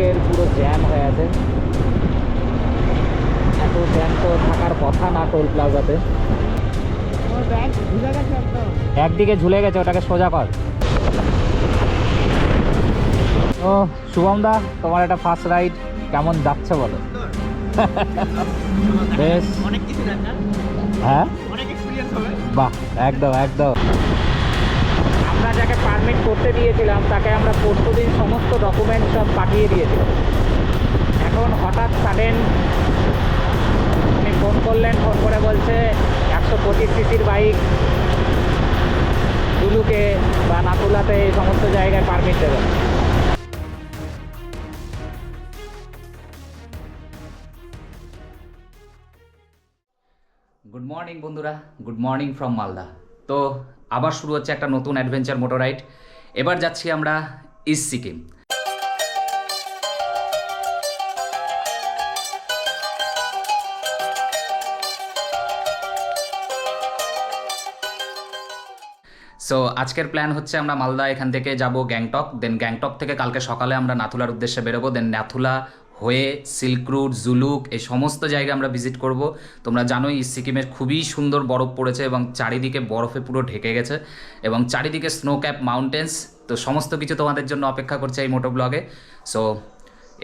চারিদিকের পুরো জ্যাম হয়ে আছে। এত জ্যাম তো থাকার কথা না টোল প্লাজাতে। একদিকে ঝুলে গেছে, ওটাকে সোজা কর। ও শুভম দা, তোমার একটা ফার্স্ট রাইড কেমন যাচ্ছে বলো? বেশ, অনেক কিছু দেখা, হ্যাঁ অনেক এক্সপিরিয়েন্স হবে। বাহ, একদম একদম। আমরা যাকে পারমিট করতে দিয়েছিলাম তাকে আমরা পরশুদিন সমস্ত ডকুমেন্ট সব পাঠিয়ে দিয়েছিলাম। এখন হঠাৎ সাডেন উনি ফোন করলেন, ফোন করে বলছে 125 সিসির বাইক দুলুকে বা নাতুলাতে এই সমস্ত জায়গায় পারমিট দেবে। গুড মর্নিং বন্ধুরা, গুড মর্নিং ফ্রম মালদা। তো আবার শুরু হচ্ছে একটা নতুন অ্যাডভেঞ্চার মোটর রাইড। এবার যাচ্ছি আমরা ইস্ট সিকিম। সো আজকের প্ল্যান হচ্ছে আমরা মালদা এখান থেকে যাব গ্যাংটক, দেন গ্যাংটক থেকে কালকে সকালে আমরা নাথুলার উদ্দেশ্যে বেরোবো, দেন নাথুলা হয়ে সিল্ক রুট, জুলুক এই সমস্ত জায়গা আমরা ভিজিট করব। তোমরা জানোই ইস্ট সিকিমের খুবই সুন্দর বরফ পড়েছে এবং চারিদিকে বরফে পুরো ঢেকে গেছে এবং চারিদিকে স্নো ক্যাপ মাউন্টেন্স। তো সমস্ত কিছু তোমাদের জন্য অপেক্ষা করছে এই মোটো ব্লগে। সো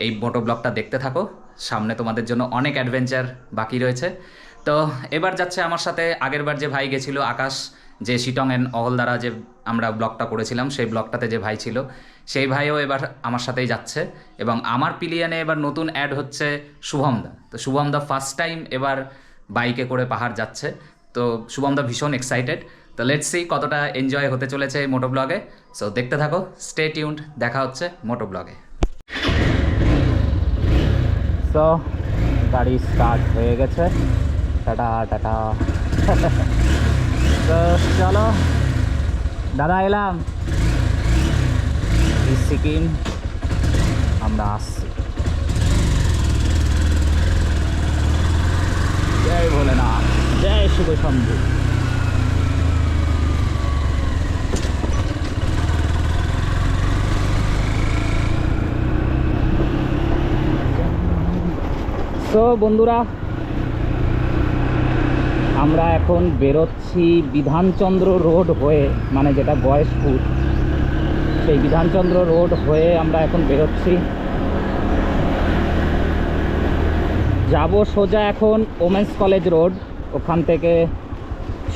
এই মোটো ব্লগটা দেখতে থাকো, সামনে তোমাদের জন্য অনেক অ্যাডভেঞ্চার বাকি রয়েছে। তো এবার যাচ্ছে আমার সাথে আগেরবার যে ভাই গেছিলো আকাশ, যে শিটং অ্যান্ড অহল দ্বারা যে আমরা ব্লগটা করেছিলাম সেই ব্লগটাতে যে ভাই ছিল সেই ভাইও এবার আমার সাথেই যাচ্ছে। এবং আমার পিলিয়ানে এবার নতুন অ্যাড হচ্ছে শুভমদা। তো শুভমদা ফার্স্ট টাইম এবার বাইকে করে পাহাড় যাচ্ছে। তো শুভমদা ভীষণ এক্সাইটেড। তো লেটস সি কতটা এনজয় হতে চলেছে এই মোটো ব্লগে। সো দেখতে থাকো, স্টে টিউনড, দেখা হচ্ছে মোটো ব্লগে। সো গাড়ি স্টার্ট হয়ে গেছে, টাটা টাটা। তো চলো দাদা, এলাম ইস্ট সিকিম, আমরা আসছি। জয় ভোলেনাথ, জয় শুভ শম্ভু। তো বন্ধুরা, আমরা এখন বেরোচ্ছি বিধানচন্দ্র রোড হয়ে, মানে যেটা বয়সপুর, সেই বিধানচন্দ্র রোড হয়ে আমরা এখন বেরোচ্ছি। যাব সোজা এখন ওমেন্স কলেজ রোড। ওখান থেকে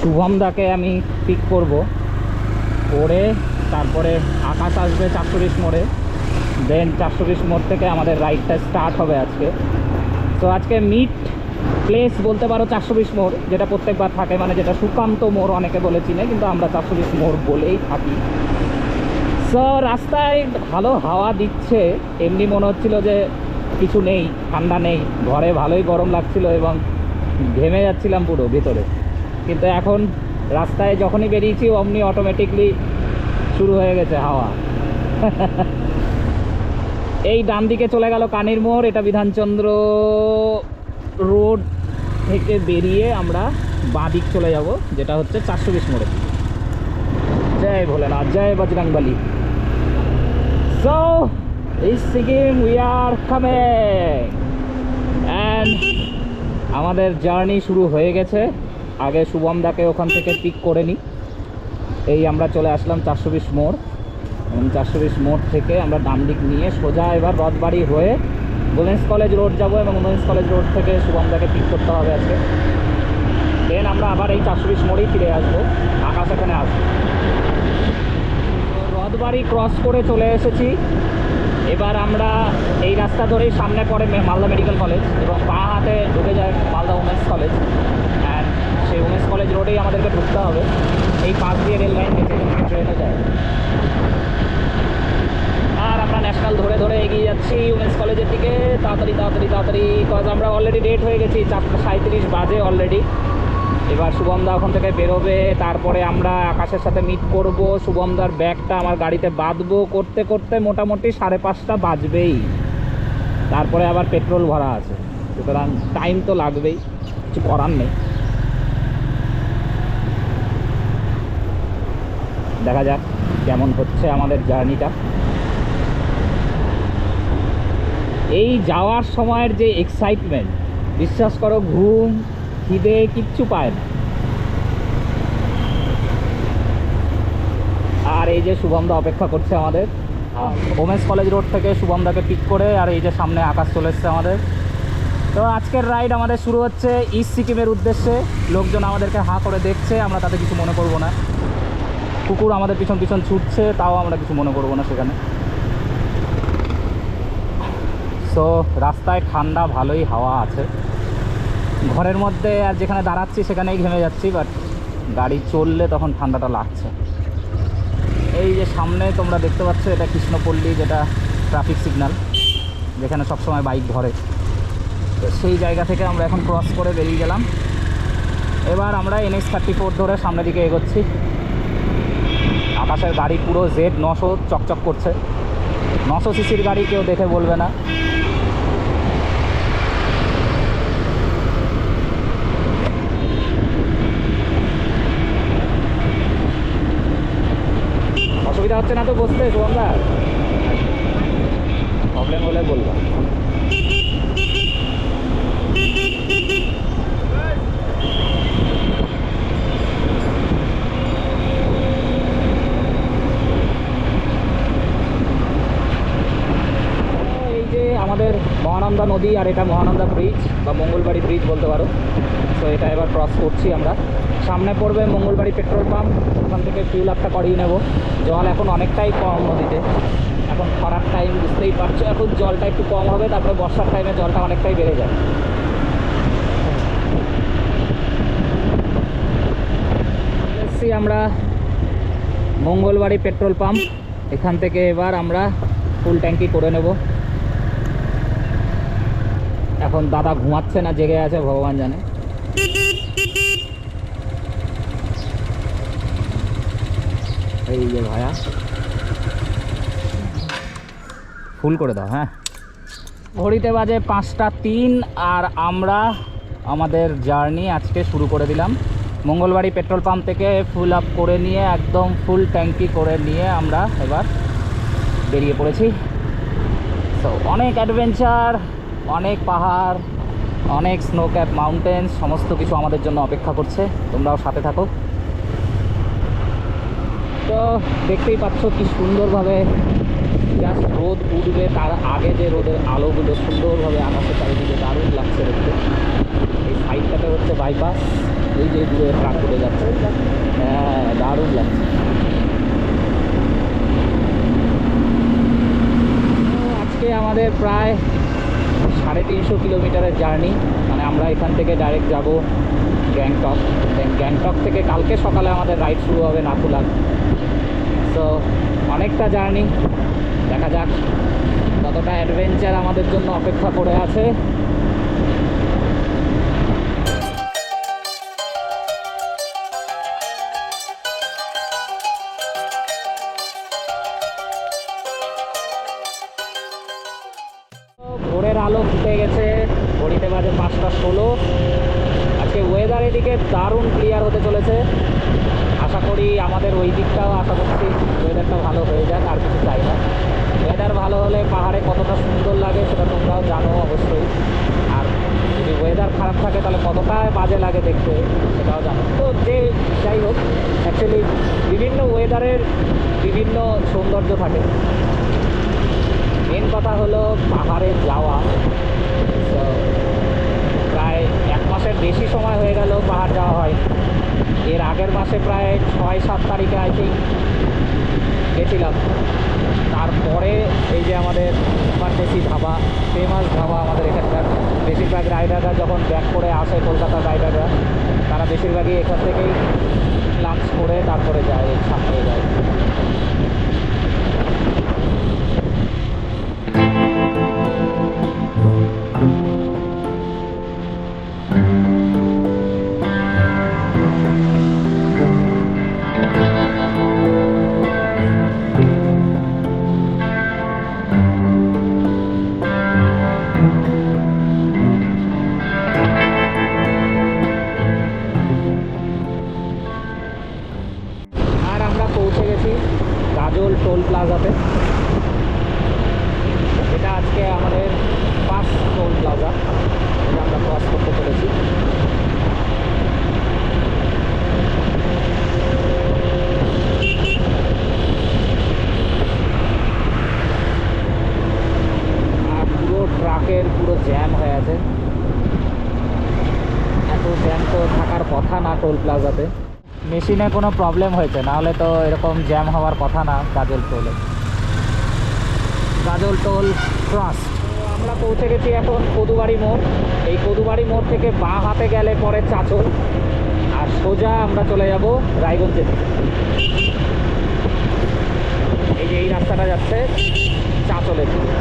শুভমদাকে আমি পিক করব, করে তারপরে আকাশ আসবে 420 মোড়ে, দেন 420 মোড় থেকে আমাদের রাইডটা স্টার্ট হবে আজকে। তো আজকে মিট প্লেস বলতে পারো 420 মোড়, যেটা প্রত্যেকবার থাকে, মানে যেটা সুকান্ত মোড় অনেকে বলে চিনে, কিন্তু আমরা 420 মোড় বলেই থাকি। সো রাস্তায় ভালো হাওয়া দিচ্ছে, এমনি মনে হচ্ছিল যে কিছু নেই, ঠান্ডা নেই, ঘরে ভালোই গরম লাগছিল এবং ঘেমে যাচ্ছিলাম পুরো ভিতরে। কিন্তু এখন রাস্তায় যখনই বেরিয়েছি অমনি অটোমেটিকলি শুরু হয়ে গেছে হাওয়া। এই ডান দিকে চলে গেল কানির মোড়, এটা বিধানচন্দ্র রোড থেকে বেরিয়ে আমরা বাঁ দিক চলে যাব, যেটা হচ্ছে 420 মোড়ে। জয় ভোলেনাথ, জয় Bajrangbali. So east Sikkim we are coming and আমাদের জার্নি শুরু হয়ে গেছে। আগে শুভমদাকে ওখান থেকে পিক করে নিই। এই আমরা চলে আসলাম 420 মোড়, এবং 420 মোড় থেকে আমরা ডান দিক নিয়ে সোজা এবার রথবাড়ি হয়ে উমেন্স কলেজ রোড যাব, এবং উমেন্স কলেজ রোড থেকে শুভমদাকে পিক করতে হবে আজকে। দেন আমরা আবার এই 420 মোড়েই ফিরে আসবো, আকাশ এখানে আসবো। রথবাড়ি ক্রস করে চলে এসেছি। এবার আমরা এই রাস্তা ধরেই সামনে পড়ে মালদা মেডিকেল কলেজ এবং বাঁ হাতে ঢুকে যায় মালদা উমেন্স কলেজ। অ্যান্ড সেই উমেন্স কলেজ রোডেই আমাদেরকে ঢুকতে হবে। এই পাশ দিয়ে রেল লাইন গেছে, ট্রেনে যায়। আর আমরা ন্যাশনাল ধরে ধরে এগিয়ে যাচ্ছি উমেন্স কলেজের দিকে, তাড়াতাড়ি তাড়াতাড়ি তাড়াতাড়ি, কজ আমরা অলরেডি লেট হয়ে গেছি, 4:37 বাজে অলরেডি। এবার শুভমদা ওখান থেকে বেরোবে, তারপরে আমরা আকাশের সাথে মিট করব। শুভমদার ব্যাগটা আমার গাড়িতে বাঁধবো, করতে করতে মোটামুটি 5:30 বাজবেই। তারপরে আবার পেট্রোল ভরা আছে, সুতরাং টাইম তো লাগবেই, কিছু করার নেই। দেখা যাক কেমন হচ্ছে আমাদের জার্নিটা। এই যাওয়ার সময়ের যে এক্সাইটমেন্ট, বিশ্বাস করো ঘুম খিদে কিচ্ছু পায় না। আর এই যে শুভমদা অপেক্ষা করছে আমাদের ওমেন্স কলেজ রোড থেকে, শুভমদাকে পিক করে। আর এই যে সামনে আকাশ চলে এসছে আমাদের। তো আজকের রাইড আমাদের শুরু হচ্ছে ইস্ট সিকিমের উদ্দেশ্যে। লোকজন আমাদেরকে হাঁ করে দেখছে, আমরা তাতে কিছু মনে করবো না। কুকুর আমাদের পিছন পিছন ছুটছে, তাও আমরা কিছু মনে করবো না সেখানে। সো রাস্তায় ঠান্ডা ভালোই হাওয়া আছে। ঘরের মধ্যে আর যেখানে দাঁড়াচ্ছি সেখানেই ঘেমে যাচ্ছি, বাট গাড়ি চললে তখন ঠান্ডাটা লাগছে। এই যে সামনে তোমরা দেখতে পাচ্ছ, এটা কৃষ্ণপল্লী, যেটা ট্রাফিক সিগন্যাল, যেখানে সবসময় বাইক ধরে। তো সেই জায়গা থেকে আমরা এখন ক্রস করে বেরিয়ে গেলাম। এবার আমরা NH34 ধরে সামনের দিকে এগোচ্ছি। আকাশের গাড়ি পুরো Z900 চকচক করছে। 900 সিসির গাড়ি কেউ দেখে বলবে না। অসুবিধা হচ্ছে না তো বসতে শুভমদা? প্রবলেম হলে বলবো। এই যে আমাদের মহানন্দা নদী, আর এটা মহানন্দা ব্রিজ বা মঙ্গলবাড়ি ব্রিজ বলতে পারো। তো এটা এবার ক্রস করছি আমরা। সামনে পড়বে মঙ্গলবাড়ি পেট্রোল পাম্প, ওখান থেকে ফিউল আপটা করিয়ে নেব। জল এখন অনেকটাই কম নদীতে, এখন খরার টাইম বুঝতেই পারছো, এখন জলটা একটু কম হবে, তারপরে বর্ষার টাইমে জলটা অনেকটাই বেড়ে যায়। এসছি আমরা মঙ্গলবাড়ি পেট্রোল পাম্প, এখান থেকে এবার আমরা ফুল ট্যাঙ্কি করে নেব। এখন দাদা ঘুমাচ্ছে না জেগে আছে ভগবান জানে। এই যে ভায়া ফুল করে দাও। হ্যাঁ, ঘড়িতে বাজে 5টা 3, আর আমরা আমাদের জার্নি আজকে শুরু করে দিলাম। মঙ্গলবাড়ি পেট্রোল পাম্প থেকে ফুল আপ করে নিয়ে একদম ফুল ট্যাঙ্কি করে নিয়ে আমরা এবার বেরিয়ে পড়েছি। তো অনেক অ্যাডভেঞ্চার, অনেক পাহাড়, অনেক স্নো ক্যাপ মাউন্টেন্স, সমস্ত কিছু আমাদের জন্য অপেক্ষা করছে। তোমরাও সাথে থাকো। তো দেখতেই পাচ্ছ কি সুন্দরভাবে জাস্ট রোদ উঠবে, তার আগে যে রোদের আলোগুলো সুন্দরভাবে আকাশের চারিদিকে দারুণ লাগছে দেখতে। এই সাইডটাতে হচ্ছে বাইপাস, এই যে দূরে ট্রাক উঠে যাচ্ছে, হ্যাঁ দারুণ লাগছে। আজকে আমাদের প্রায় 350 কিলোমিটারের জার্নি। মানে আমরা এখান থেকে ডাইরেক্ট যাব গ্যাংটক, দেন গ্যাংটক থেকে কালকে সকালে আমাদের রাইড শুরু হবে নাথুলা। সো অনেকটা জার্নি, দেখা যাক কতটা অ্যাডভেঞ্চার আমাদের জন্য অপেক্ষা করে আছে। ভোরের আলো ফুটে গেছে, ঘড়িতে বাজে 5টা 16। আজকে ওয়েদার এদিকে দারুণ ক্লিয়ার হতে চলেছে। আশা করি আমাদের ওই দিকটাও আশা করছি ওয়েদারটা ভালো হয়ে যাক, আর কিছু চাই না। ওয়েদার ভালো হলে পাহাড়ে কতটা সুন্দর লাগে সেটা তোমরাও জানো অবশ্যই। আর যদি ওয়েদার খারাপ থাকে তাহলে কতটা বাজে লাগে দেখতে সেটাও জানো। তো যে যাই হোক, অ্যাকচুয়ালি বিভিন্ন ওয়েদারের বিভিন্ন সৌন্দর্য থাকে। মেন কথা হলো পাহাড়ে যাওয়া। তো প্রায় 1 মাসের বেশি সময় হয়ে গেল পাহাড় যাওয়া হয়। এর আগের মাসে প্রায় 6-7 তারিখে আই থিঙ্ক গেছিলাম। তারপরে এই যে আমাদের সুপারদেশি ধাবা, ফেমাস ধাবা আমাদের এখানকার, বেশিরভাগ রাইডাররা যখন ব্যাক করে আসে, কলকাতার রাইডাররা, তারা বেশিরভাগই এখান থেকেই লাঞ্চ করে তারপরে যায়, সামনে যায়। পৌঁছে গেছি চারদিকের পুরো জ্যাম হয়ে আছে। এত জ্যাম তো থাকার কথা না টোল প্লাজাতে। মেশিনে কোনো প্রবলেম হয়েছে, নাহলে তো এরকম জ্যাম হওয়ার কথা না গাজল টোলে। গাজল টোল ক্রস। আমরা পৌঁছে গেছি এখন কদুবাড়ি মোড়। এই কদুবাড়ি মোড় থেকে বাঁ হাতে গেলে পরে চাঁচল, আর সোজা আমরা চলে যাব রায়গঞ্জের দিকে। এই যে এই রাস্তাটা যাচ্ছে চাঁচলের দিকে।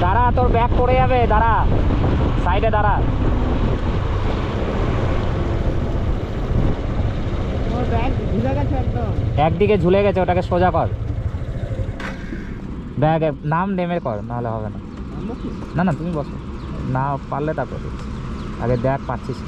দাঁড়া, তোর ব্যাগ পড়ে যাবে, দাঁড়া, সাইডে দাঁড়া। একদিকে ঝুলে গেছে, ওটাকে সোজা কর। ব্যাগ নাম নেমে কর, নাহলে হবে না। না না, তুমি বসো, না পারলে তারপর আগে দেখ পাচ্ছিস।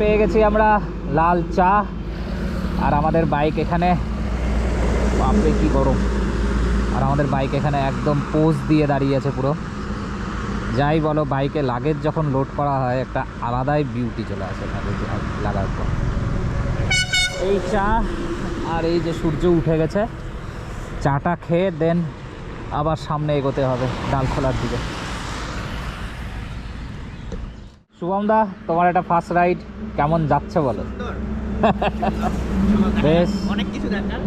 পেয়ে গেছি আমরা লাল চা, আর আমাদের বাইক এখানে, বাপরে কি গরম, আর আমাদের বাইক এখানে একদম পোজ দিয়ে দাঁড়িয়ে আছে পুরো। যাই বলো, বাইকে লাগেজ যখন লোড করা হয় একটা আলাদাই বিউটি চলে আসে লাগেজ লাগার পর। এই চা, আর এই যে সূর্য উঠে গেছে, চাটা খেয়ে দেন আবার সামনে এগোতে হবে ডালখোলার দিকে। শুভম দা, তোমার এটা ফার্স্ট রাইড, কেমন যাচ্ছে বলো? বেশ, অনেক কিছু দেখার,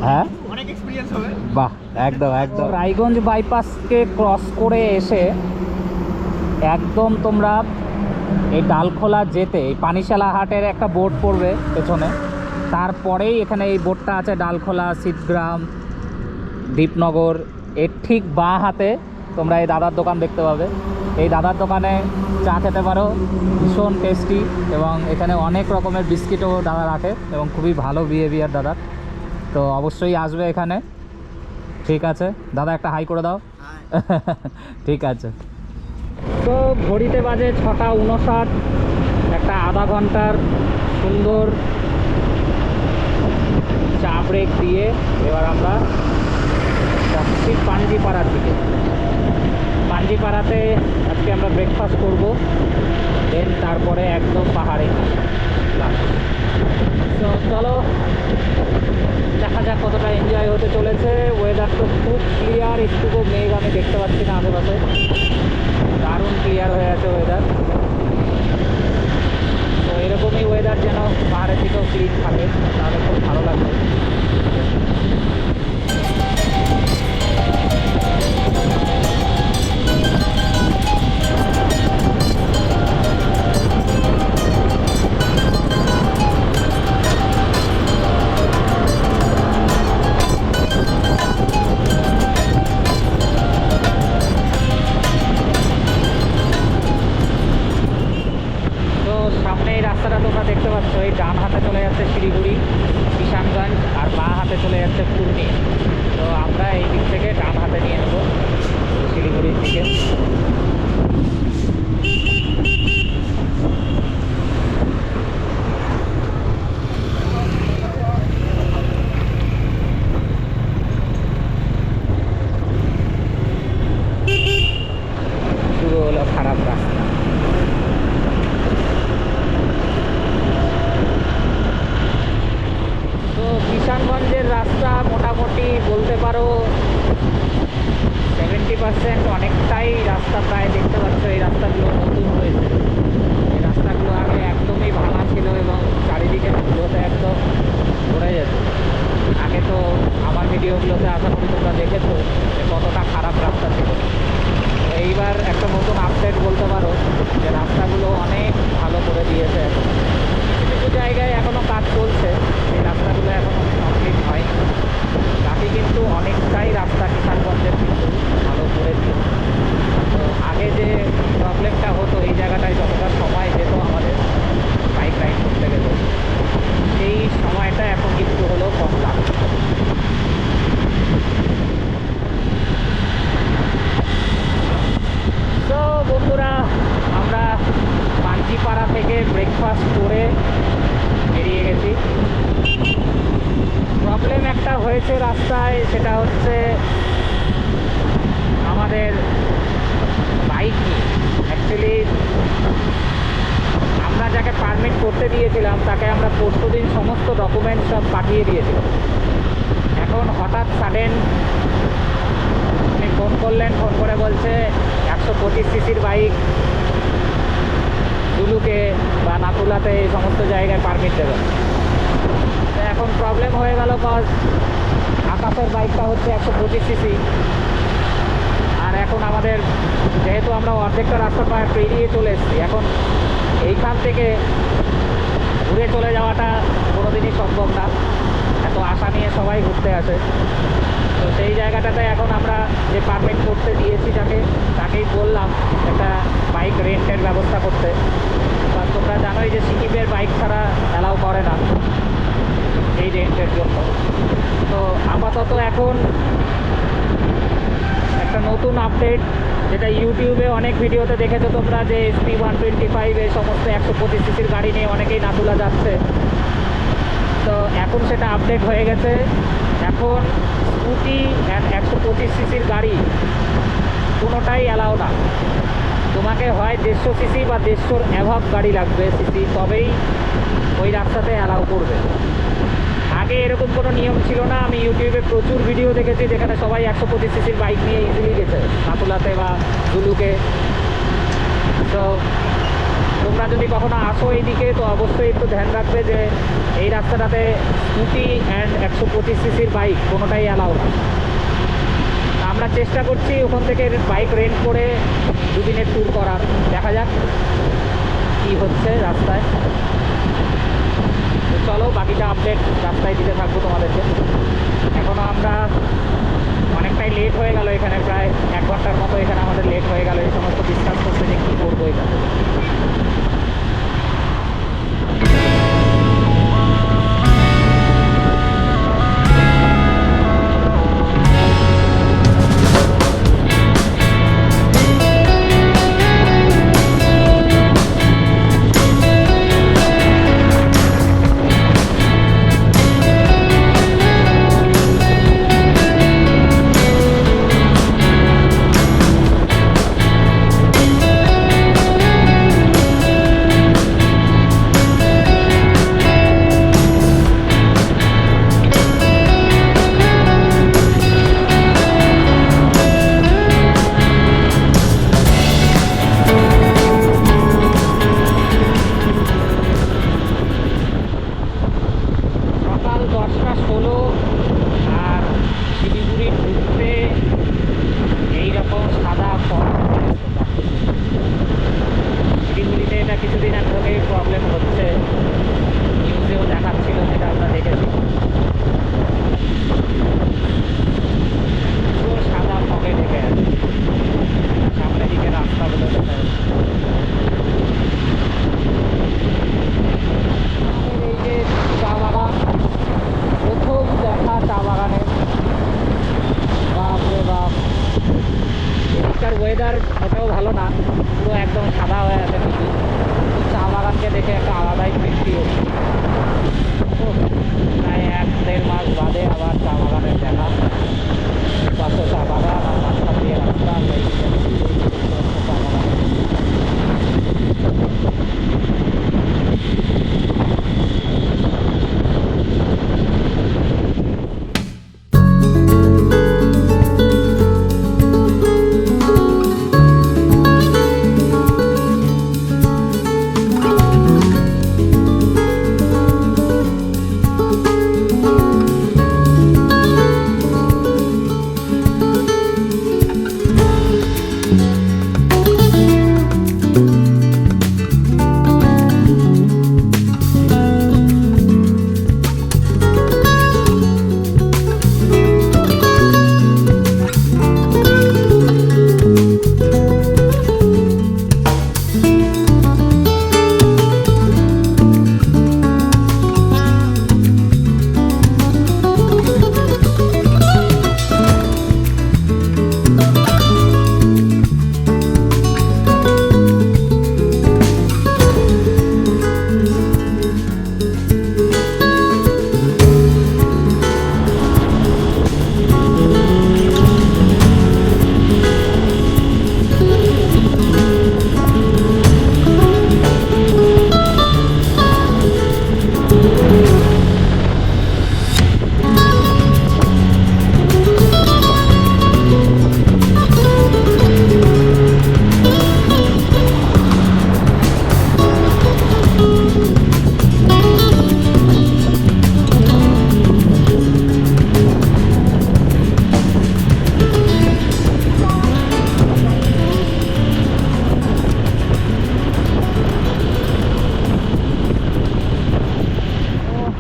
হ্যাঁ অনেক এক্সপেরিয়েন্স হবে। বাহ, একদম একদম। রায়গঞ্জ বাইপাসকে ক্রস করে এসে একদম তোমরা এই ডালখোলা যেতে এই পানিশালা হাটের একটা বোর্ড পড়বে পেছনে, তারপরেই এখানে এই বোর্ডটা আছে ডালখোলা, সিদ্ধগ্রাম, দীপনগর। এর ঠিক বাঁ হাতে তোমরা এই দাদার দোকান দেখতে পাবে। এই দাদার দোকানে চা খেতে পারো, ভীষণ টেস্টি, এবং এখানে অনেক রকমের বিস্কিটও দাদা রাখে এবং খুবই ভালো বিহেভিয়ার দাদার। তো অবশ্যই আসবে এখানে। ঠিক আছে দাদা, একটা হাই করে দাও। ঠিক আছে। তো ঘড়িতে বাজে 6:59, একটা আধা ঘন্টার সুন্দর চা ব্রেক দিয়ে এবার আমরা যাচ্ছি পাঞ্জিপাড়ার দিকে। পাঞ্জিপাড়াতে আজকে আমরা ব্রেকফাস্ট করব, দেন তারপরে একদম পাহাড়ে। তো চলো দেখা যাক কতটা এনজয় হতে চলেছে। ওয়েদার তো খুব ক্লিয়ার, একটুকু মেঘ আমি দেখতে পাচ্ছি না আশেপাশে, দারুণ ক্লিয়ার হয়ে আছে ওয়েদার। তো এরকমই ওয়েদার যেন পাহাড়ের দিকেও ক্লিন থাকে, তাহলে খুব ভালো লাগবে। রাস্তাটা তোমরা দেখতে পাচ্ছ, এই ডান হাতে চলে যাচ্ছে শিলিগুড়ি, কিষানগঞ্জ, আর বাঁ হাতে চলে যাচ্ছে পূর্ণিয়া। তো আমরা এই দিক থেকে ডান হাতে নিয়ে নেব শিলিগুড়ির দিকে। শুরু হলো খারাপ রাস্তা। কিষানগঞ্জের রাস্তা মোটামুটি বলতে পারো 70% অনেকটাই রাস্তা প্রায় দেখতে পাচ্ছ। এই রাস্তাগুলো নতুন হয়েছে, এই রাস্তাগুলো আগে একদমই ভাঙা ছিল এবং চারিদিকে ধুলোতে একদম ভরে যেত। আগে তো আমার ভিডিওগুলোতে আশা করি তোমরা দেখেছো যে কতটা খারাপ রাস্তা ছিল। এইবার একটা নতুন আপডেট বলতে পারো যে রাস্তাগুলো অনেক ভালো করে দিয়েছে। এখন কিছু কিছু জায়গায় এখনও কাজ চলছে, এই রাস্তাগুলো এখনও কমপ্লিট হয়নি। বাকি কিন্তু অনেকটাই রাস্তা কিষানগঞ্জের কিন্তু ভালো করে দিয়েছে। তো আগে যে প্রবলেমটা হতো এই জায়গাটায় যতটা সময় যেত আমাদের বাইক রাইড করতে গেলে, সেই সময়টা এখন কিন্তু হলো কম লাগছে। তো বন্ধুরা, আমরা পাঞ্জিপাড়া থেকে ব্রেকফাস্ট করে বেরিয়ে গেছি। প্রবলেম একটা হয়েছে রাস্তায়, সেটা হচ্ছে আমাদের বাইক নিয়ে। অ্যাকচুয়ালি আমরা যাকে পারমিট করতে দিয়েছিলাম তাকে আমরা পরশুদিন সমস্ত ডকুমেন্টস সব পাঠিয়ে দিয়েছিলাম। এখন হঠাৎ সাডেন উনি ফোন করলেন, ফোন করে বলছে 125 সিসির বাইক জুলুকে বা নাতুলাতে এই সমস্ত জায়গায় পারমিট দেবেন। এখন প্রবলেম হয়ে গেল, কজ আকাশের বাইকটা হচ্ছে 125 সিসি, আর এখন আমাদের যেহেতু আমরা অর্ধেকটা রাস্তা পেরিয়ে চলে এসেছি, এখন এইখান থেকে ঘুরে চলে যাওয়াটা কোনোদিনই সম্ভব না। এত আশা নিয়ে সবাই ঘুরতে আসে, তো সেই জায়গাটাতে এখন আমরা যে পারমিট করতে দিয়েছি তাকেই বললাম একটা বাইক রেন্টের ব্যবস্থা করতে। বা তোমরা জানোই যে সিকিমের বাইক ছাড়া অ্যালাউ করে না এই রেন্টের জন্য। তো আপাতত এখন একটা নতুন নতুন আপডেট, যেটা ইউটিউবে অনেক ভিডিওতে দেখেছো তোমরা, যে SP 125 এই সমস্ত 125 সিসির গাড়ি নিয়ে অনেকেই নাথুলা যাচ্ছে। তো এখন সেটা আপডেট হয়ে গেছে। এখন স্কুটি অ্যান্ড 125 সিসির গাড়ি কোনোটাই অ্যালাউ না। তোমাকে হয় 150 সিসি বা 150-র অ্যাভাব গাড়ি লাগবে সিসি, তবেই ওই রাস্তাতে অ্যালাউ করবে। আগে এরকম কোনো নিয়ম ছিল না। আমি ইউটিউবে প্রচুর ভিডিও দেখেছি যেখানে সবাই 125 সিসির বাইক নিয়ে ইজিলি গেছে নাথুলাতে বা জুলুকে। তো তোমরা যদি কখনো আসো এইদিকে, তো অবশ্যই একটু ধ্যান রাখবে যে এই রাস্তাটাতে স্কুটি অ্যান্ড 125 সিসির বাইক কোনোটাই অ্যালাউ না। আমরা চেষ্টা করছি ওখান থেকে বাইক রেন্ট করে দুদিনের ট্যুর করার, দেখা যাক কী হচ্ছে রাস্তায়। তো চলো বাকিটা আপডেট রাস্তায় দিতে থাকবো তোমাদেরকে। এখনও আমরা অনেকটাই লেট হয়ে গেল, এখানে প্রায় 1 ঘন্টার মতো এখানে আমাদের লেট হয়ে গেল এই সমস্ত ডিসকাস করতে যে কী করবো এখানে। সকাল 10টা 16 আর শিলিগুড়ি ঢুকতে এইরকম সাদা ফল। শিলিগুড়িতে এটা কিছুদিন আগেই প্রবলেম হচ্ছে, নিউজেও দেখাচ্ছিল, সেটা আমরা দেখেছি। পুরো সাদা ফগে ঢেকে আছে, সামনের দিকে রাস্তাগুলো দেখা যাচ্ছে। এই যে চা বাগান, প্রথম দেখা চা বাগানের, বাপরে বাপ। এদিককার ওয়েদার মোটেও ভালো না, পুরো একদম সাদা হয়ে আছে কিছু। চা বাগানকে দেখে একটা আলাদাই তৃপ্তি হচ্ছে। প্রায় 1-1.5 মাস বাদে আবার চা বাগানের দেখা। পাশে চা বাগান আর মাঝখান দিয়ে রাস্তা, চা বাগান।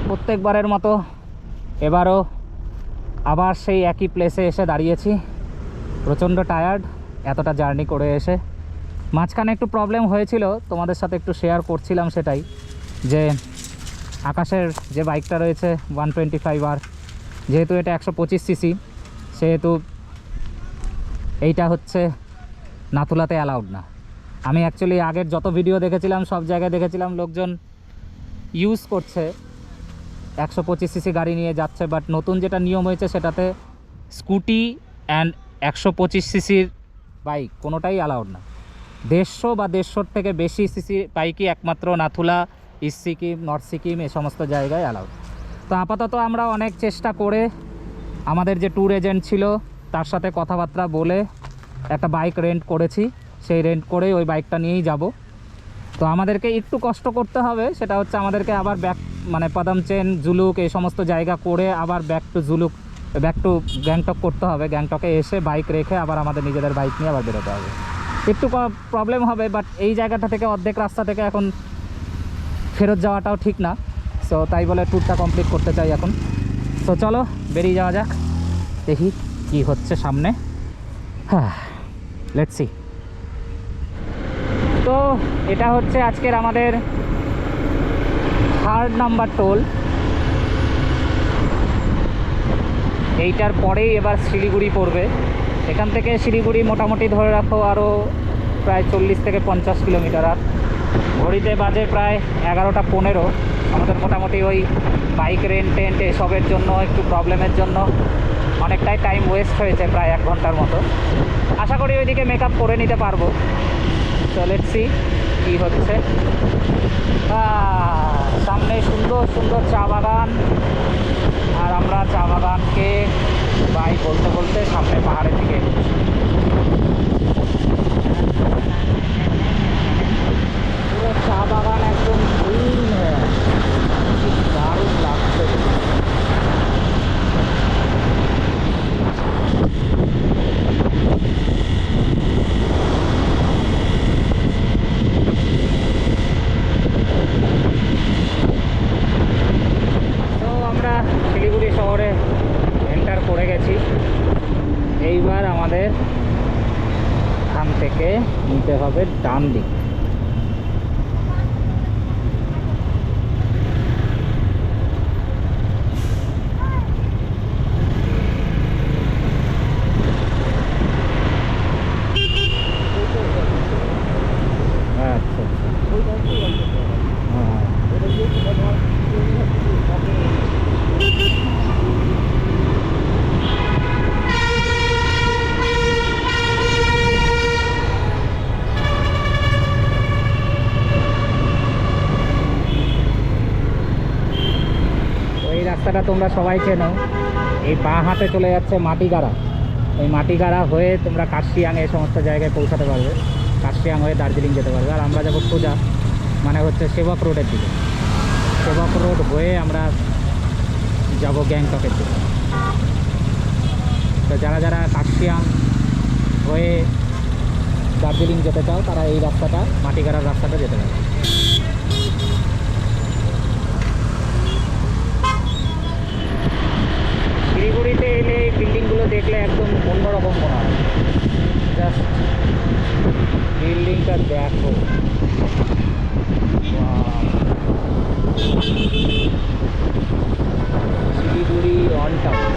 প্রত্যেকবারের মতো এবারও আবার সেই একই প্লেসে এসে দাঁড়িয়েছি। প্রচণ্ড টায়ার্ড এতটা জার্নি করে এসে। মাঝখানে একটু প্রবলেম হয়েছিল, তোমাদের সাথে একটু শেয়ার করছিলাম, সেটাই যে আকাশের যে বাইকটা রয়েছে 125R, যেহেতু এটা 125 সিসি, সেহেতু এইটা হচ্ছে নাথুলাতে অ্যালাউড না। আমি অ্যাকচুয়ালি আগের যত ভিডিও দেখেছিলাম সব জায়গায় দেখেছিলাম লোকজন ইউজ করছে 125 সিসি গাড়ি নিয়ে যাচ্ছে, বাট নতুন যেটা নিয়ম হয়েছে সেটাতে স্কুটি অ্যান্ড 125 সিসির বাইক কোনোটাই অ্যালাউড না। 150 বা 150 থেকে বেশি সিসি বাইকই একমাত্র নাথুলা, ইস্ট সিকিম, নর্থ সিকিম এই সমস্ত জায়গায় অ্যালাউড। তো আপাতত আমরা অনেক চেষ্টা করে আমাদের যে ট্যুর এজেন্ট ছিল তার সাথে কথাবার্তা বলে একটা বাইক রেন্ট করেছি, সেই রেন্ট করে ওই বাইকটা নিয়েই যাব। তো আমাদেরকে একটু কষ্ট করতে হবে, সেটা হচ্ছে আমাদেরকে আবার ব্যাক মানে পাদামচেন, জুলুক এই সমস্ত জায়গা করে আবার ব্যাক টু গ্যাংটক করতে হবে। গ্যাংটকে এসে বাইক রেখে আবার আমাদের নিজেদের বাইক নিয়ে আবার বেরোতে হবে। একটু প্রবলেম হবে, বাট এই জায়গাটা থেকে অর্ধেক রাস্তা থেকে এখন ফেরত যাওয়াটাও ঠিক না। সো তাই বলে ট্যুরটা কমপ্লিট করতে চাই এখন। তো চলো বেরিয়ে যাওয়া যাক, দেখি কি হচ্ছে সামনে। হ্যাঁ, লেটস সি। তো এটা হচ্ছে আজকের আমাদের 3rd নাম্বার টোল। এইটার পরেই এবার শিলিগুড়ি পড়বে। এখান থেকে শিলিগুড়ি মোটামুটি ধরে রাখো আরও প্রায় 40 থেকে 50 কিলোমিটার। আর ঘড়িতে বাজে প্রায় 11টা 15। আমাদের মোটামুটি ওই বাইক রেন্ট এসবের জন্য একটু প্রবলেমের জন্য অনেকটাই টাইম ওয়েস্ট হয়েছে, প্রায় 1 ঘন্টার মতো। আশা করি ওইদিকে মেক আপ করে নিতে পারবো। তো লেটস সি কী হচ্ছে। সামনে সুন্দর সুন্দর চা বাগান, আর আমরা চা বাগানকে বাই বলতে বলতে সামনে পাহাড়ের দিকে পুরো চা বাগান একদম গ্রিন হয়ে আছে, দারুণ লাগছে। তো আমরা শিলিগুড়ি শহরে এন্টার করে গেছি। এইবার আমাদের এখান থেকে নিতে হবে ডান দিক। আচ্ছা এই রাস্তাটা তোমরা সবাই চেনো। এই বাঁ হাতে চলে যাচ্ছে মাটিগাড়া। এই মাটিগাড়া হয়ে তোমরা কার্শিয়াং এই সমস্ত জায়গায় পৌঁছাতে পারবে। কার্শিয়াং হয়ে দার্জিলিং যেতে পারবে। আর আমরা যাবো সোজা, মানে হচ্ছে সেবক রোডের দিকে। সেবক রোড হয়ে আমরা যাব গ্যাংটকের দিকে। তো যারা যারা কার্শিয়াং হয়ে দার্জিলিং যেতে চাও তারা এই রাস্তাটা, মাটিগাড়ার রাস্তাটা যেতে পারে। শিলিগুড়িতে এলে এই বিল্ডিংগুলো দেখলে একদম অন্যরকম মনে হয়। জাস্ট বিল্ডিংটা দেখো, শিলিগুড়ি অন টাউন।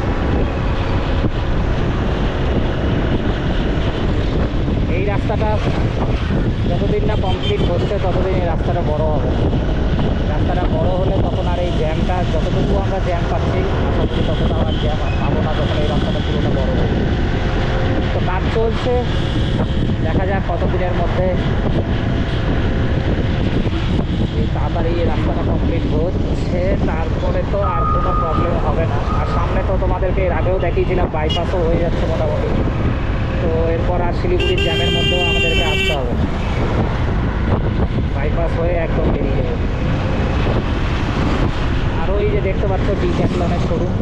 এই রাস্তাটা যতদিন না কমপ্লিট হচ্ছে ততদিন এই রাস্তাটা বড় হবে না। রাস্তাটা বড় হলে তখন আর এই জ্যামটা, যতটুকু আমরা জ্যাম পাচ্ছি আশা করি ততটা আর জ্যাম পাবো না যখন এই রাস্তাটা পুরোটা বড় হবে। তো কাজ চলছে, দেখা যাক কতদিনের মধ্যে তাড়াতাড়ি এই রাস্তাটা কমপ্লিট হচ্ছে, তারপরে তো আর কোনো প্রবলেম হবে না। আর সামনে তো তোমাদেরকে এর আগেও দেখিয়েছিলাম বাইপাসও হয়ে যাচ্ছে মোটামুটি। তো এরপর আর শিলিগুড়ির জ্যামের মধ্যেও আমাদেরকে আসতে হবে না, বাইপাস হয়ে একদম বেরিয়ে যাবে। আর ওই যে দেখতে পাচ্ছ ডিক্যাথলনের শোরুম,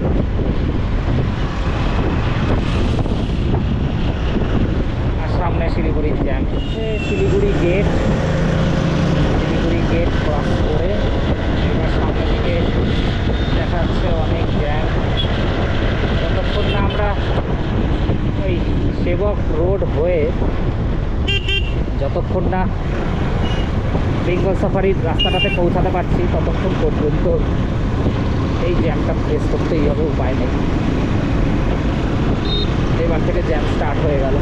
আর সামনে শিলিগুড়ির জ্যাম। শিলিগুড়ি গেট ক্রস করে এবার সামনের দিকে দেখা যাচ্ছে অনেক জ্যাম। যতক্ষণ না আমরা ওই সেবক রোড হয়ে, যতক্ষণ না বেঙ্গল সাফারির রাস্তাটাতে পৌঁছাতে পারছি ততক্ষণ পর্যন্ত এই জ্যামটা ফেস করতেই হবে, উপায় নেই। এবার থেকে জ্যাম স্টার্ট হয়ে গেল।